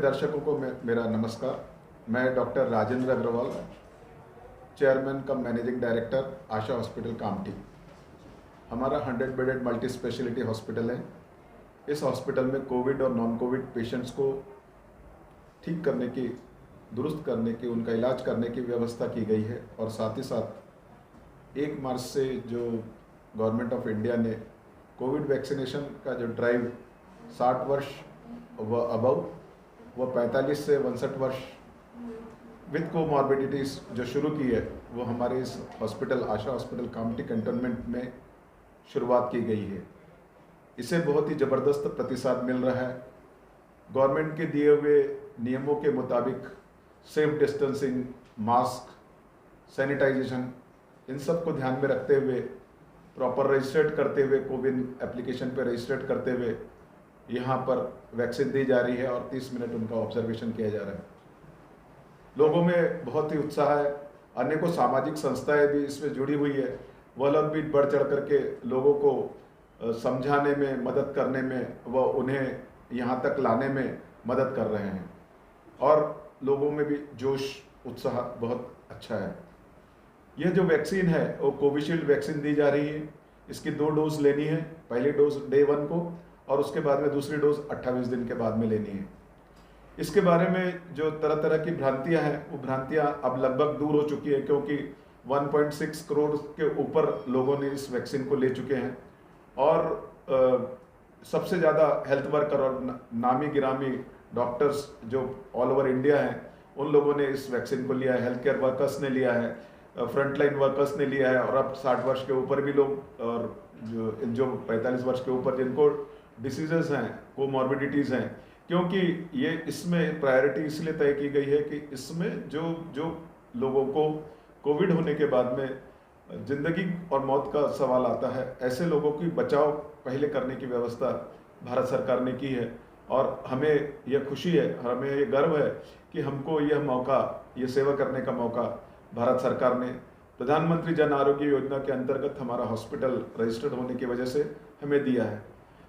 दर्शकों को मेरा नमस्कार। मैं doctor Rajendra Agarwal, chairman cum managing director Asha hospital Kamthi. हमारा 100 बेडेड मल्टी स्पेशलिटी हॉस्पिटल है। इस हॉस्पिटल में कोविड और नॉन कोविड पेशेंट्स को ठीक करने की, दुरुस्त करने की, उनका इलाज करने की व्यवस्था की गई है। और साथ ही साथ 1 मार्च से जो गवर्नमेंट ऑफ इंडिया ने कोविड वैक्सीनेशन का जो ड्राइव 60 वर्ष व अबव व 45 से 62 वर्ष विद कोमॉर्बिडिटीज़ जो शुरू की है, वो हमारे इस हॉस्पिटल आशा हॉस्पिटल कामठी कैंटोनमेंट में शुरुआत की गई है। इसे बहुत ही ज़बरदस्त प्रतिसाद मिल रहा है। गवर्नमेंट के दिए हुए नियमों के मुताबिक सेफ डिस्टेंसिंग, मास्क, सैनिटाइजेशन, इन सब को ध्यान में रखते हुए, प्रॉपर रजिस्टर्ड करते हुए, कोविन एप्लीकेशन पर रजिस्टर्ड करते हुए यहाँ पर वैक्सीन दी जा रही है और 30 मिनट उनका ऑब्जर्वेशन किया जा रहा है। लोगों में बहुत ही उत्साह है। अनेकों सामाजिक संस्थाएं भी इसमें जुड़ी हुई है। वह लोग भी बढ़ चढ़ करके लोगों को समझाने में, मदद करने में व उन्हें यहाँ तक लाने में मदद कर रहे हैं। और लोगों में भी जोश, उत्साह बहुत अच्छा है। यह जो वैक्सीन है वो कोविशील्ड वैक्सीन दी जा रही है। इसकी 2 डोज लेनी है। पहली डोज डे 1 को और उसके बाद में दूसरी डोज 28 दिन के बाद में लेनी है। इसके बारे में जो तरह तरह की भ्रांतियां हैं, वो भ्रांतियां अब लगभग दूर हो चुकी है, क्योंकि 1.6 करोड़ के ऊपर लोगों ने इस वैक्सीन को ले चुके हैं। और सबसे ज़्यादा हेल्थ वर्कर और नामी गिरामी डॉक्टर्स जो ऑल ओवर इंडिया हैं, उन लोगों ने इस वैक्सीन को लिया है। हेल्थ केयर वर्कर्स ने लिया है, फ्रंटलाइन वर्कर्स ने लिया है, और अब 60 वर्ष के ऊपर भी लोग, और जो 45 वर्ष के ऊपर जिनको डिसीजेस हैं, कोमॉर्बिडिटीज़ हैं, क्योंकि ये इसमें प्रायोरिटी इसलिए तय की गई है कि इसमें जो लोगों को कोविड होने के बाद में ज़िंदगी और मौत का सवाल आता है, ऐसे लोगों की बचाव पहले करने की व्यवस्था भारत सरकार ने की है। और हमें यह खुशी है, हमें ये गर्व है कि हमको यह मौका, ये सेवा करने का मौका भारत सरकार ने प्रधानमंत्री जन आरोग्य योजना के अंतर्गत हमारा हॉस्पिटल रजिस्टर्ड होने की वजह से हमें दिया है।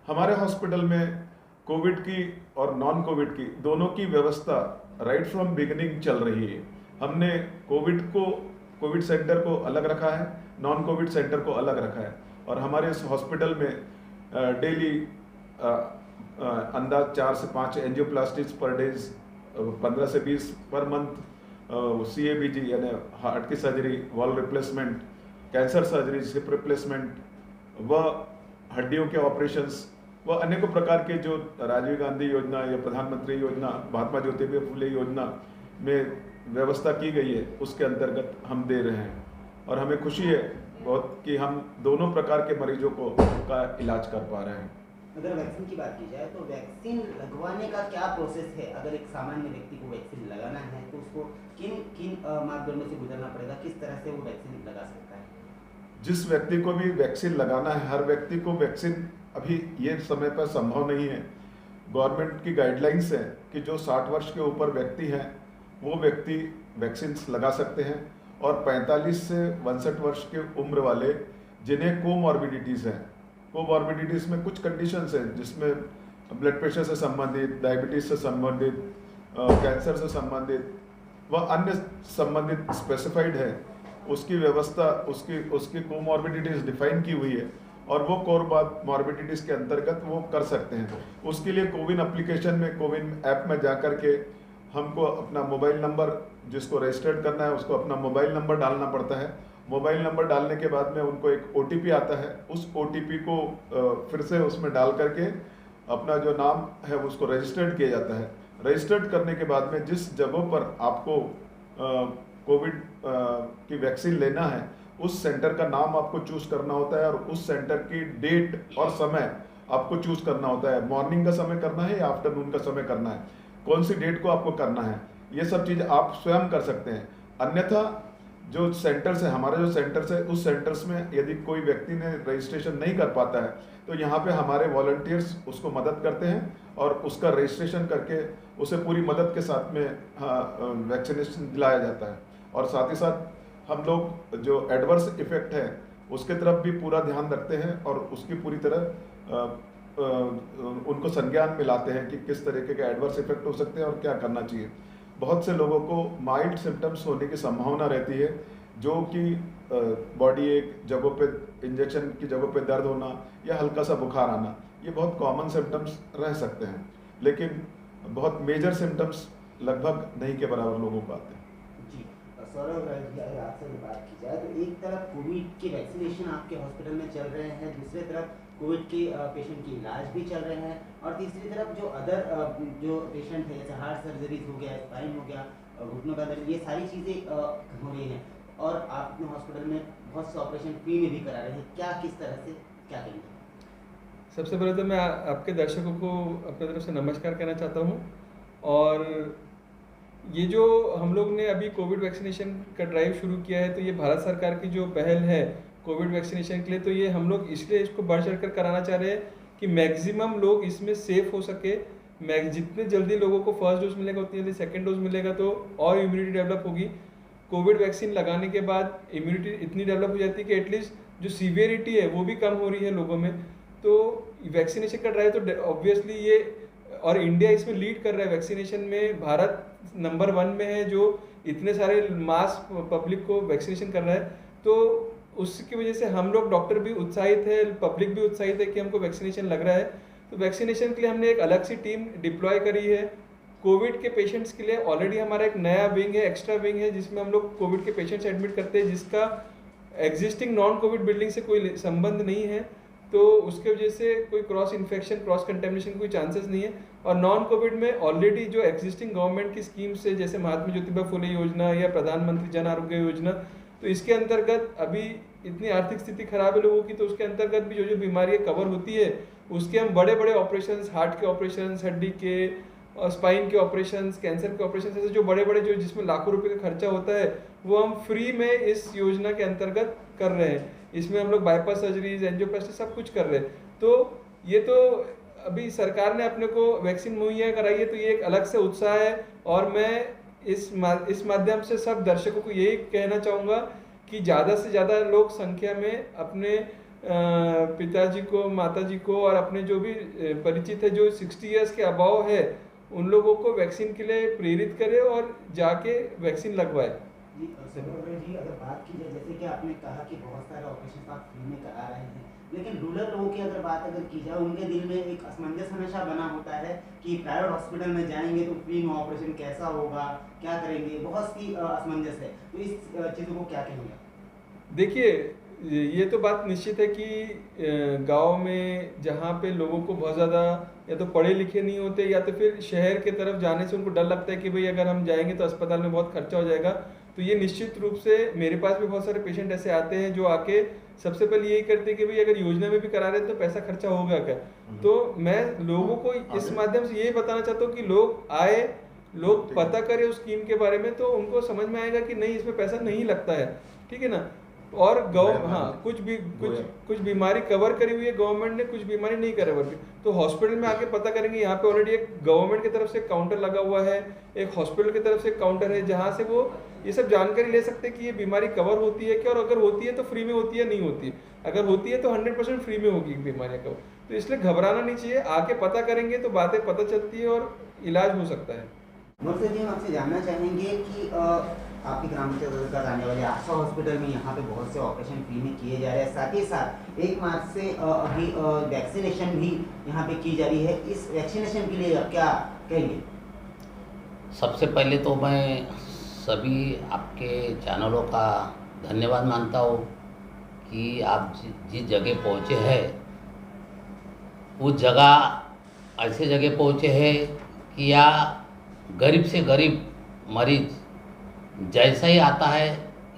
हमारे हॉस्पिटल में कोविड की और नॉन कोविड की दोनों की व्यवस्था राइट फ्रॉम बिगिनिंग चल रही है। हमने कोविड सेंटर को अलग रखा है, नॉन कोविड सेंटर को अलग रखा है। और हमारे इस हॉस्पिटल में डेली अंदाज 4 से 5 एंजियोप्लास्टिक्स पर डेज, 15 से 20 पर मंथ CABG यानी हार्ट की surgery, wall replacement, cancer surgery, hip replacement व हड्डियों के ऑपरेशंस व अनेकों प्रकार के जो राजीव गांधी योजना या प्रधानमंत्री योजना, महात्मा ज्योतिबा फुले योजना में व्यवस्था की गई है, उसके अंतर्गत हम दे रहे हैं। और हमें खुशी है बहुत कि हम दोनों प्रकार के मरीजों का इलाज कर पा रहे हैं। अगर वैक्सीन की बात की जाए तो वैक्सीन लगवाने का क्या प्रोसेस है? अगर एक सामान्य व्यक्ति को वैक्सीन लगाना है तो उसको किन मापदंडों से गुजरना पड़ेगा? किस तरह से वो वैक्सीन लगा सकता है? जिस व्यक्ति को भी वैक्सीन लगाना है, हर व्यक्ति को वैक्सीन अभी ये समय पर संभव नहीं है। गवर्नमेंट की गाइडलाइंस है कि जो 60 वर्ष के ऊपर व्यक्ति हैं, वो व्यक्ति वैक्सीन लगा सकते हैं। और 45 से 62 वर्ष के उम्र वाले जिन्हें कोमॉर्बिडिटीज़ हैं, कोमॉर्बिडिटीज़ में कुछ कंडीशंस हैं जिसमें ब्लड प्रेशर से संबंधित, डायबिटीज़ से संबंधित, कैंसर से संबंधित व अन्य संबंधित स्पेसिफाइड है, उसकी व्यवस्था, उसकी कोमॉर्बिडिटीज़ डिफाइन की हुई है और वो कोमॉर्बिडिटीज़ के अंतर्गत वो कर सकते हैं। उसके लिए कोविन एप्लीकेशन में, कोविन ऐप में जा कर के हमको अपना मोबाइल नंबर, जिसको रजिस्टर्ड करना है उसको अपना मोबाइल नंबर डालना पड़ता है। मोबाइल नंबर डालने के बाद में उनको एक OTP आता है। उस OTP को फिर से उसमें डाल करके अपना जो नाम है उसको रजिस्टर्ड किया जाता है। रजिस्टर्ड करने के बाद में जिस जगहों पर आपको कोविड की वैक्सीन लेना है, उस सेंटर का नाम आपको चूज करना होता है और उस सेंटर की डेट और समय आपको चूज करना होता है। मॉर्निंग का समय करना है या आफ्टरनून का समय करना है, कौन सी डेट को आपको करना है, ये सब चीज़ आप स्वयं कर सकते हैं। अन्यथा जो सेंटर्स है, हमारा जो सेंटर्स है, उस सेंटर्स में यदि कोई व्यक्ति ने रजिस्ट्रेशन नहीं कर पाता है तो यहाँ पे हमारे वॉलंटियर्स उसको मदद करते हैं और उसका रजिस्ट्रेशन करके उसे पूरी मदद के साथ में वैक्सीनेशन दिलाया जाता है। और साथ ही साथ हम लोग जो एडवर्स इफेक्ट है उसके तरफ भी पूरा ध्यान रखते हैं और उसकी पूरी तरह उनको संज्ञान में लाते हैं कि किस तरीके के एडवर्स इफेक्ट हो सकते हैं और क्या करना चाहिए। बहुत से लोगों को माइल्ड सिम्टम्स होने की संभावना रहती है, जो कि बॉडी एक जगहों पे इंजेक्शन की जगहों पे दर्द होना या हल्का सा बुखार आना, ये बहुत कॉमन सिम्टम्स रह सकते हैं, लेकिन बहुत मेजर सिम्टम्स लगभग नहीं के बराबर लोगों को आते हैं। जी सौरभ राय जी, अगर आपसे भी बात की जाए तो एक तरफ कोविड के वैक्सीनेशन आपके हॉस्पिटल में चल रहे हैं, दूसरी तरफ कोविड के पेशेंट की इलाज भी चल रहे हैं, और तीसरी तरफ जो अदर जो पेशेंट है जैसे हार्ट सर्जरीज हो गया, स्पाइन हो गया, घुटनों का दर्द, ये सारी चीज़ें हो रही हैं, और आप अपने हॉस्पिटल में बहुत से ऑपरेशन फ्री में भी करा रहे हैं। क्या किस तरह से क्या करेंगे? सबसे पहले तो मैं आपके दर्शकों को अपनी तरफ से नमस्कार कहना चाहता हूँ। और ये जो हम लोग ने अभी कोविड वैक्सीनेशन का ड्राइव शुरू किया है, तो ये भारत सरकार की जो पहल है कोविड वैक्सीनेशन के लिए, तो ये हम लोग इसलिए इसको बढ़ चढ़ कर कराना चाह रहे हैं कि मैक्सिमम लोग इसमें सेफ हो सके। जितने जल्दी लोगों को फर्स्ट डोज मिलेगा उतनी जल्दी सेकेंड डोज मिलेगा, तो और इम्यूनिटी डेवलप होगी। कोविड वैक्सीन लगाने के बाद इम्यूनिटी इतनी डेवलप हो जाती है कि एटलीस्ट जो सीवियरिटी है वो भी कम हो रही है लोगों में। तो वैक्सीनेशन का ड्राइव तो ऑब्वियसली ये, और इंडिया इसमें लीड कर रहा है वैक्सीनेशन में। भारत नंबर 1 में है जो इतने सारे मास पब्लिक को वैक्सीनेशन कर रहा है। तो उसकी वजह से हम लोग डॉक्टर भी उत्साहित है, पब्लिक भी उत्साहित है कि हमको वैक्सीनेशन लग रहा है। तो वैक्सीनेशन के लिए हमने एक अलग सी टीम डिप्लॉय करी है। कोविड के पेशेंट्स के लिए ऑलरेडी हमारा एक नया विंग है, एक्स्ट्रा विंग है, जिसमें हम लोग कोविड के पेशेंट्स एडमिट करते हैं, जिसका एग्जिस्टिंग नॉन कोविड बिल्डिंग से कोई संबंध नहीं है। तो उसके वजह से कोई क्रॉस इन्फेक्शन, क्रॉस कंटेमिनेशन कोई चांसेस नहीं है। और नॉन कोविड में ऑलरेडी जो एग्जिस्टिंग गवर्नमेंट की स्कीम्स है, जैसे महात्मा ज्योतिबा फुले योजना या प्रधानमंत्री जन आरोग्य योजना, तो इसके अंतर्गत अभी इतनी आर्थिक स्थिति खराब है लोगों की, तो उसके अंतर्गत भी जो जो बीमारियाँ कवर होती है उसके हम बड़े बड़े ऑपरेशन, हार्ट के ऑपरेशन, हड्डी के और स्पाइन के ऑपरेशन, कैंसर के ऑपरेशन, ऐसे जो बड़े बड़े जो जिसमें लाखों रुपए का खर्चा होता है, वो हम फ्री में इस योजना के अंतर्गत कर रहे हैं। इसमें हम लोग बाईपास सर्जरीज, एंजियोप्लास्टी सब कुछ कर रहे हैं। तो ये तो अभी सरकार ने अपने को वैक्सीन मुहैया कराई है, तो ये एक अलग से उत्साह है। और मैं इस माध्यम से सब दर्शकों को यही कहना चाहूँगा कि ज़्यादा से ज़्यादा लोग संख्या में अपने पिताजी को, माताजी को और अपने जो भी परिचित है जो 60 ईयर्स के अबाव है, उन लोगों को वैक्सीन के लिए प्रेरित करें और जाके वैक्सीन लगवाए। जी जी, अगर बात की जाए, जैसे कि आपने कहा कि बहुत सारे ऑपरेशन आप फ्री में करा रहे हैं, लेकिन रूरल लोगों की अगर बात की जाए, उनके दिल में एक असमंजस हमेशा बना होता है कि प्राइवेट हॉस्पिटल में जाएंगे तो फ्री में ऑपरेशन कैसा होगा, क्या करेंगे, बहुत सी असमंजस है। तो इस चीज़ों को क्या कहेंगे? देखिए, ये तो बात निश्चित है कि गांव में जहाँ पे लोगों को बहुत ज़्यादा या तो पढ़े लिखे नहीं होते, या तो फिर शहर के तरफ जाने से उनको डर लगता है कि भाई अगर हम जाएंगे तो अस्पताल में बहुत खर्चा हो जाएगा। तो ये निश्चित रूप से मेरे पास भी बहुत सारे पेशेंट ऐसे आते हैं जो आके सबसे पहले यही करते हैं कि भाई अगर योजना में भी करा रहे हैं तो पैसा खर्चा होगा क्या। तो मैं लोगों को इस माध्यम से ये बताना चाहता हूँ कि लोग आए, लोग पता करें उस स्कीम के बारे में, तो उनको समझ में आएगा कि नहीं, इसमें पैसा नहीं लगता है, ठीक है ना। और कुछ बीमारी कवर करी हुई है गवर्नमेंट ने, कुछ बीमारी नहीं कवर की, तो हॉस्पिटल में आके पता करेंगे। यहाँ पे ऑलरेडी एक गवर्नमेंट की तरफ से काउंटर लगा हुआ है, एक हॉस्पिटल की तरफ से काउंटर है, जहाँ से वो ये सब जानकारी ले सकते हैं कि ये बीमारी कवर होती है क्या, और अगर होती है तो फ्री में होती है, नहीं होती है, अगर होती है तो 100% फ्री में होगी बीमारियाँ कवर। तो इसलिए घबराना नहीं चाहिए, आके पता करेंगे तो बातें पता चलती है और इलाज हो सकता है। मुर्तज़ा जी, हम आपसे जानना चाहेंगे कि आपके ग्राम पंचायत अंतर्गत आने वाले आशा हॉस्पिटल में यहाँ पे बहुत से ऑपरेशन फ्री में किए जा रहे हैं, साथ ही साथ 1 मार्च से अभी वैक्सीनेशन भी यहाँ पे की जा रही है। इस वैक्सीनेशन के लिए आप क्या कहेंगे? सबसे पहले तो मैं सभी आपके चैनलों का धन्यवाद मानता हूँ कि आप जिस जगह पहुँचे हैं उस जगह ऐसे जगह पहुँचे हैं कि या गरीब से गरीब मरीज जैसा ही आता है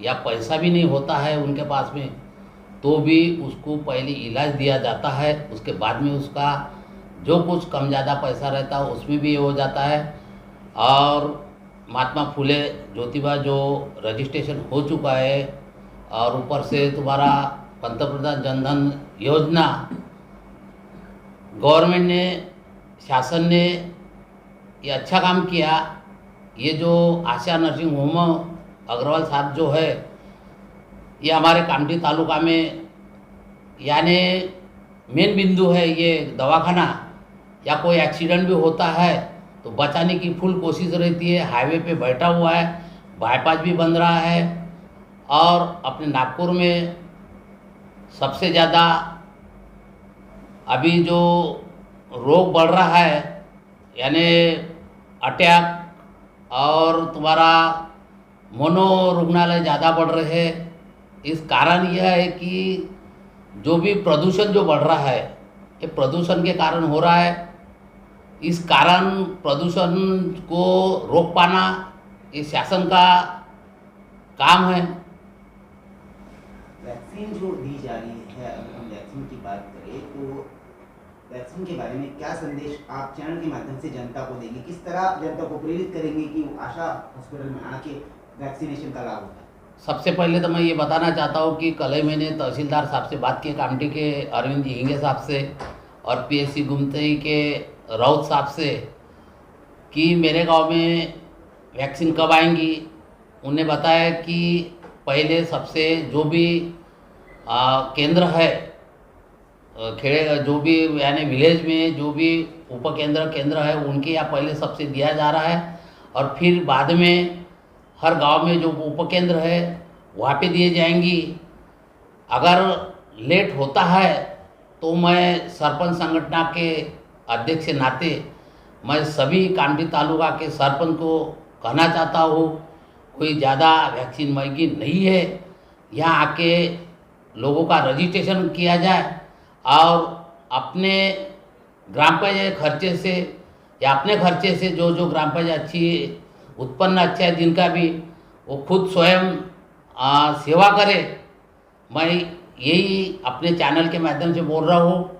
या पैसा भी नहीं होता है उनके पास में, तो भी उसको पहले इलाज दिया जाता है, उसके बाद में उसका जो कुछ कम ज़्यादा पैसा रहता है उसमें भी ये हो जाता है। और महात्मा फुले ज्योतिबा जो रजिस्ट्रेशन हो चुका है, और ऊपर से तुम्हारा पंतप्रधान जनधन योजना, गवर्नमेंट ने, शासन ने ये अच्छा काम किया। ये जो आशा नर्सिंग होम अग्रवाल साहब जो है, ये हमारे कामठी तालुका में यानी मेन बिंदु है ये दवाखाना, या कोई एक्सीडेंट भी होता है तो बचाने की फुल कोशिश रहती है। हाईवे पे बैठा हुआ है, बाईपास भी बन रहा है, और अपने नागपुर में सबसे ज़्यादा अभी जो रोग बढ़ रहा है, यानी अटैक और तुम्हारा मनोरुग्णालय ज़्यादा बढ़ रहे हैं। इस कारण यह है कि जो भी प्रदूषण जो बढ़ रहा है, ये प्रदूषण के कारण हो रहा है। इस कारण प्रदूषण को रोक पाना ये शासन का काम है। वैक्सीन जो दी जा रही है, अगर हम वैक्सीन की बात करें तो वैक्सीन के बारे में क्या संदेश आप चैनल के माध्यम से जनता को देंगे? किस तरह जनता को प्रेरित करेंगे कि वो आशा हॉस्पिटल में आके वैक्सीनेशन का लाभ उठाए? सबसे पहले तो मैं ये बताना चाहता हूँ कि कल ही मैंने तहसीलदार साहब से बात की, कामठी के अरविंद जी हिंगे साहब से, और पीएचसी गुमतई के राउत साहब से, कि मेरे गांव में वैक्सीन कब आएंगी। उन्हें बताया कि पहले सबसे जो भी केंद्र है, खेड़े जो भी यानी विलेज में जो भी केंद्र है, उनके यहाँ पहले सबसे दिया जा रहा है, और फिर बाद में हर गांव में जो उपकेंद्र है वहाँ पे दिए जाएंगी। अगर लेट होता है तो मैं सरपंच संगठन के अध्यक्ष के नाते मैं सभी कामठी तालुका के सरपंच को कहना चाहता हूँ, कोई ज़्यादा वैक्सीन महंगी नहीं है, यहाँ आके लोगों का रजिस्ट्रेशन किया जाए, और अपने ग्राम पंचायत खर्चे से या अपने खर्चे से जो जो ग्राम पंचायत अच्छी उत्पन्न अच्छा है जिनका भी, वो खुद स्वयं सेवा करे। मैं यही अपने चैनल के माध्यम से बोल रहा हूँ